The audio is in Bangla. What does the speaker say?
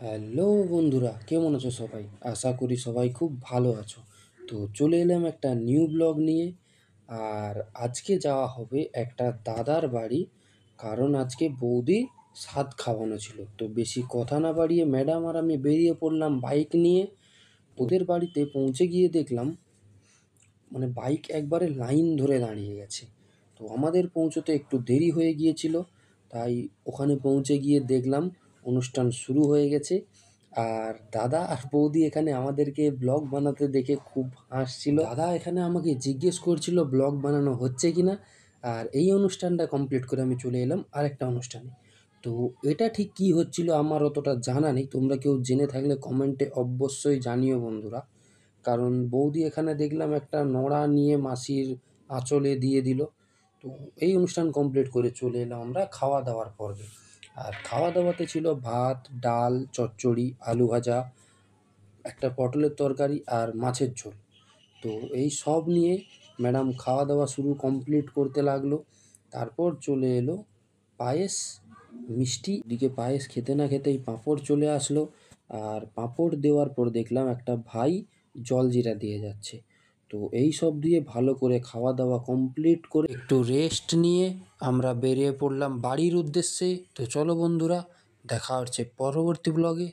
হ্যালো বন্ধুরা, কেমন আছো সবাই? আশা করি সবাই খুব ভালো আছো। তো চলে এলাম একটা নিউ ব্লগ নিয়ে। আর আজকে যাওয়া হবে একটা দাদার বাড়ি, কারণ আজকে বৌদি সাধ খাওয়ানো ছিল। তো বেশি কথা না বাড়িয়ে ম্যাডাম আর আমি বেরিয়ে পড়লাম বাইক নিয়ে। ওদের বাড়িতে পৌঁছে গিয়ে দেখলাম বাইক একবারে লাইন ধরে দাঁড়িয়ে গেছে। তো আমাদের পৌঁছতে একটু দেরি হয়ে গিয়েছিল, তাই ওখানে পৌঁছে গিয়ে দেখলাম অনুষ্ঠান শুরু হয়ে গেছে। আর দাদা আর বৌদি এখানে আমাদেরকে ব্লগ বানাতে দেখে খুব হাসছিল। দাদা এখানে আমাকে জিজ্ঞেস করছিল ব্লগ বানানো হচ্ছে কি না। আর এই অনুষ্ঠানটা কমপ্লিট করে আমি চলে এলাম আরেকটা অনুষ্ঠানে। তো এটা ঠিক কী হচ্ছিল আমার অতটা জানা নেই, তোমরা কেউ জেনে থাকলে কমেন্টে অবশ্যই জানিও বন্ধুরা। কারণ বৌদি এখানে দেখলাম একটা নোড়া নিয়ে মাসির আঁচলে দিয়ে দিল। তো এই অনুষ্ঠান কমপ্লিট করে চলে এলাম আমরা খাওয়া দাওয়ার পর্বে। আর খাওয়া দাওয়াতে ছিল ভাত, ডাল, চচ্চড়ি, আলু ভাজা, একটা পটলের তরকারি আর মাছের ঝোল। তো এই সব নিয়ে ম্যাডাম খাওয়া দাওয়া শুরু কমপ্লিট করতে লাগলো। তারপর চলে এলো পায়েস, মিষ্টি। দিকে পায়েস খেতে না খেতেই পাঁপড় চলে আসলো। আর পাঁপড় দেওয়ার পর দেখলাম একটা ভাই জলজিরা দিয়ে যাচ্ছে। তো এই সব দিয়ে ভালো করে খাওয়া দাওয়া কমপ্লিট করে একটু রেস্ট নিয়ে আমরা বেরিয়ে পড়লাম বাড়ির উদ্দেশ্যে। তো চলো বন্ধুরা, দেখা হচ্ছে পরবর্তী ব্লগে।